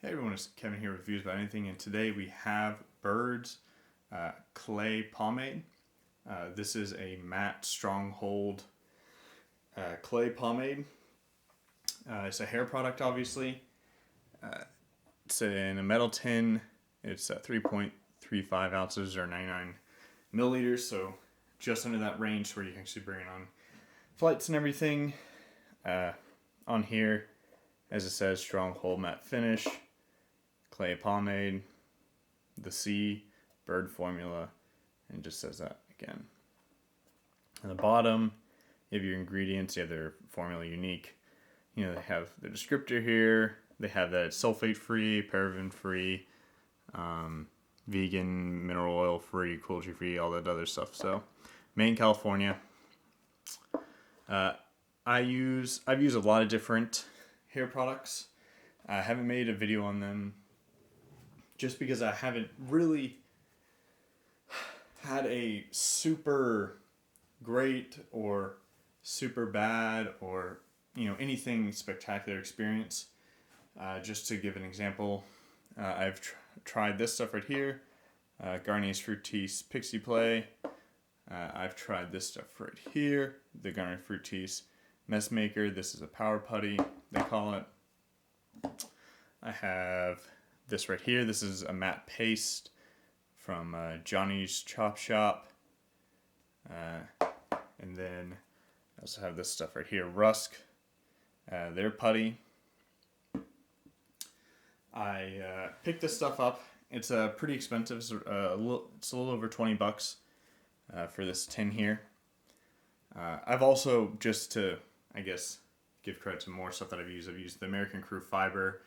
Hey everyone, it's Kevin here with Views About Anything, and today we have Byrd's Clay Pomade. This is a matte stronghold clay pomade. It's a hair product, obviously. It's in a metal tin. It's 3.35 ounces or 99 milliliters, so just under that range where you can actually bring it on flights and everything. On here, as it says, stronghold matte finish. Clay pomade, the C, Byrd formula, and it just says that again. On the bottom, you have your ingredients, you have their formula unique. You know, they have the descriptor here, they have that it's sulfate free, paraben free, vegan, mineral oil free, cruelty free, all that other stuff. So, made in California. I've used a lot of different hair products. I haven't made a video on them just because I haven't really had a super great or super bad or anything spectacular experience. Just to give an example, I've tried this stuff right here, Garnier's Fructis Pixie Play. I've tried this stuff right here, the Garnier Fructis Mess Maker. This is a power putty, they call it. I have this right here. This is a matte paste from Johnny's Chop Shop. And then I also have this stuff right here, Rusk, their putty. I picked this stuff up. It's pretty expensive. It's a little over $20 for this tin here. I've also, just to, I guess, give credit to more stuff that I've used the American Crew fiber.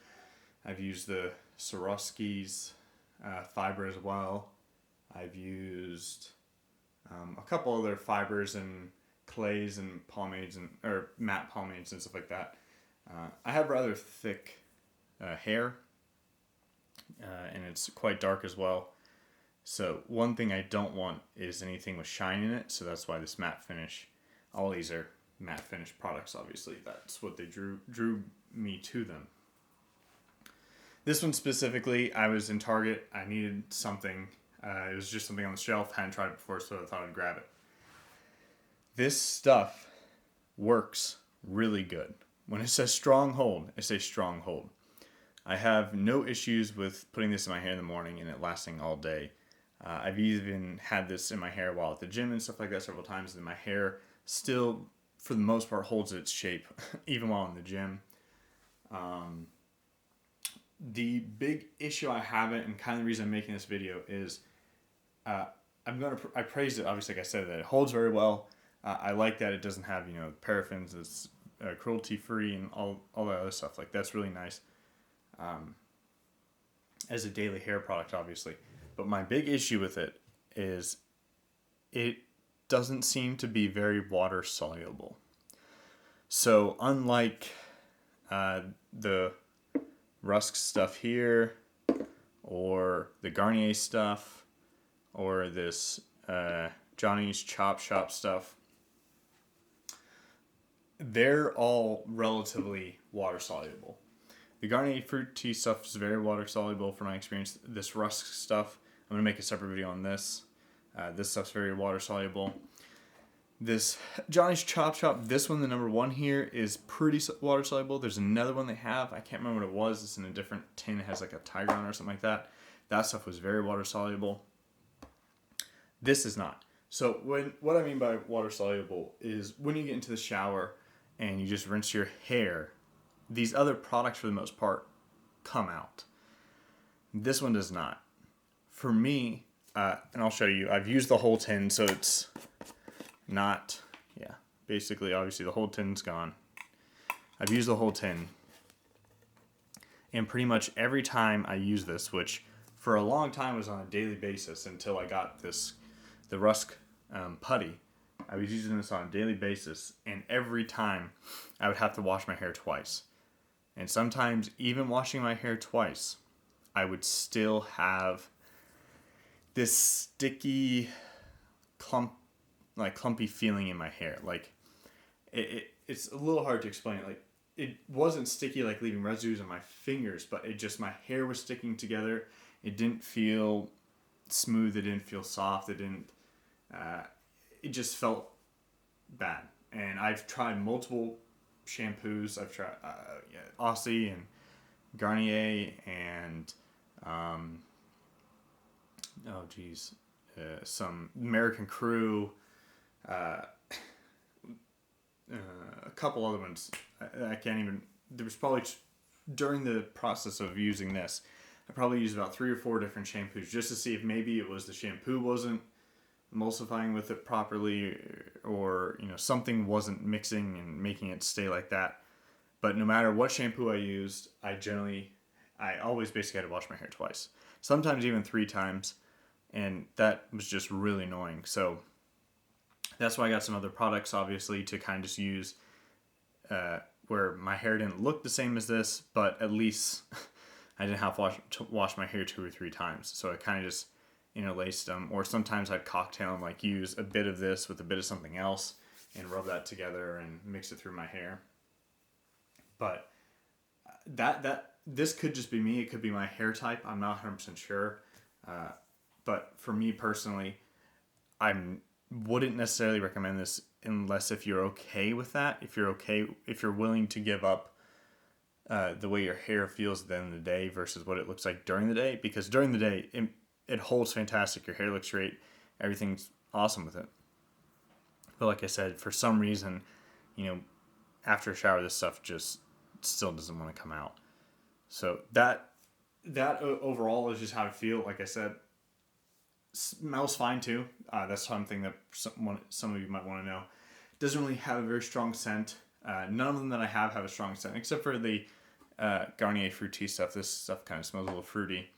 I've used the Swarovski's fiber as well. I've used a couple other fibers and clays and pomades or matte pomades and stuff like that. I have rather thick hair, and it's quite dark as well. So one thing I don't want is anything with shine in it. So that's why this matte finish. All these are matte finish products. Obviously, that's what they drew me to them. This one specifically, I was in Target. I needed something. It was just something on the shelf. Hadn't tried it before, so I thought I'd grab it. This stuff works really good. When it says stronghold, it says stronghold. I have no issues with putting this in my hair in the morning and it lasting all day. I've even had this in my hair while at the gym and stuff like that several times, and my hair still, for the most part, holds its shape, even while in the gym. The big issue I have it, and kind of the reason I'm making this video is, I praised it, obviously, like I said, that it holds very well. I like that it doesn't have, paraffins, it's cruelty free and all that other stuff. Like, that's really nice. As a daily hair product, obviously. But my big issue with it is it doesn't seem to be very water soluble. So unlike the Rusk stuff here, or the Garnier stuff, or this Johnny's Chop Shop stuff, they're all relatively water soluble. The Garnier Fruit Tea stuff is very water soluble from my experience. This Rusk stuff, I'm going to make a separate video on this. This stuff's very water soluble. This Johnny's Chop Shop, this one, the number one here, is pretty water soluble. There's another one they have. I can't remember what it was. It's in a different tin. It has like a tiger on it or something like that. That stuff was very water soluble. This is not. So what I mean by water soluble is when you get into the shower and you just rinse your hair, these other products for the most part come out. This one does not. For me, and I'll show you, I've used the whole tin, so it's not, basically, obviously the whole tin's gone. I've used the whole tin. And pretty much every time I use this, which for a long time was on a daily basis until I got the Rusk putty, I was using this on a daily basis, and every time I would have to wash my hair twice. And sometimes, even washing my hair twice, I would still have this sticky, clumpy feeling in my hair. Like, it's a little hard to explain. Like, it wasn't sticky like leaving residues on my fingers, but it just, my hair was sticking together. It didn't feel smooth. It didn't feel soft. It just felt bad. And I've tried multiple shampoos. I've tried Aussie and Garnier and some American Crew, a couple other ones. I can't even. There was probably, during the process of using this, I probably used about 3 or 4 different shampoos just to see if maybe it was the shampoo wasn't emulsifying with it properly, or something wasn't mixing and making it stay like that. But no matter what shampoo I used, I always basically had to wash my hair twice, sometimes even 3 times, and that was just really annoying. So that's why I got some other products, obviously, to kind of just use where my hair didn't look the same as this, but at least I didn't have to wash my hair 2 or 3 times. So I kind of just interlaced them, or sometimes I'd cocktail them, like use a bit of this with a bit of something else and rub that together and mix it through my hair. But this could just be me. It could be my hair type. I'm not 100% sure. But for me personally, I wouldn't necessarily recommend this unless if you're okay with that. If you're willing to give up the way your hair feels at the end of the day versus what it looks like during the day. Because during the day, it holds fantastic. Your hair looks great. Everything's awesome with it. But like I said, for some reason, after a shower, this stuff just still doesn't want to come out. So that overall is just how I feel. Like I said, smells fine too. That's something that some of you might want to know. Doesn't really have a very strong scent. None of them that I have a strong scent, except for the Garnier Fruity stuff. This stuff kind of smells a little fruity.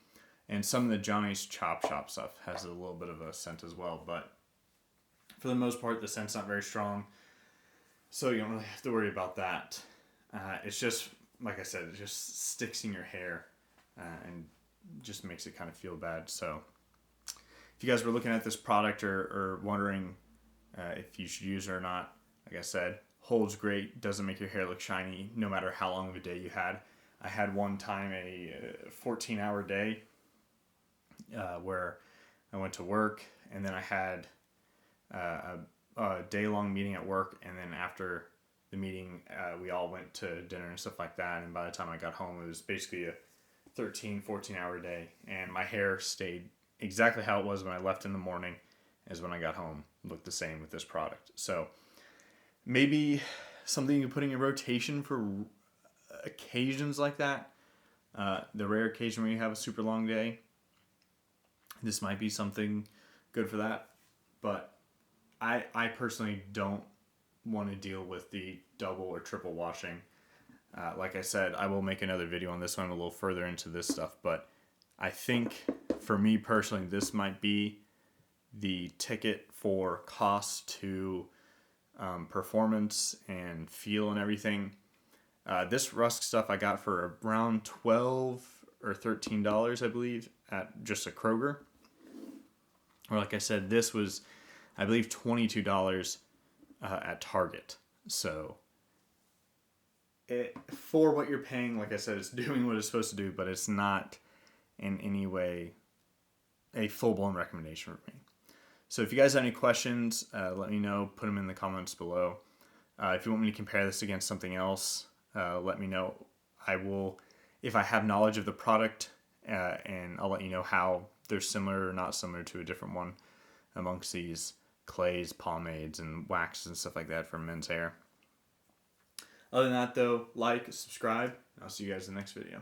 And some of the Johnny's Chop Shop stuff has a little bit of a scent as well. But for the most part, the scent's not very strong. So you don't really have to worry about that. It's just, like I said, it just sticks in your hair and just makes it kind of feel bad. So if you guys were looking at this product or wondering if you should use it or not, like I said, holds great, doesn't make your hair look shiny no matter how long of a day you had. I had one time a 14-hour day where I went to work, and then I had a day-long meeting at work, and then after the meeting, we all went to dinner and stuff like that, and by the time I got home, it was basically a 14-hour day, and my hair stayed exactly how it was when I left in the morning as when I got home. It looked the same with this product. So maybe something you can put in your rotation for occasions like that. The rare occasion where you have a super long day, this might be something good for that. But I personally don't want to deal with the double or triple washing. Like I said, I will make another video on this one a little further into this stuff, but I think for me personally, this might be the ticket for cost to performance and feel and everything. This Rusk stuff I got for around $12 or $13, I believe, at just a Kroger. Or like I said, this was, I believe, $22 at Target. So for what you're paying, like I said, it's doing what it's supposed to do, but it's not in any way a full-blown recommendation for me. So if you guys have any questions, let me know. Put them in the comments below. If you want me to compare this against something else, let me know. I will, if I have knowledge of the product, and I'll let you know how they're similar or not similar to a different one amongst these clays, pomades, and waxes and stuff like that for men's hair. Other than that, though, like, subscribe, and I'll see you guys in the next video.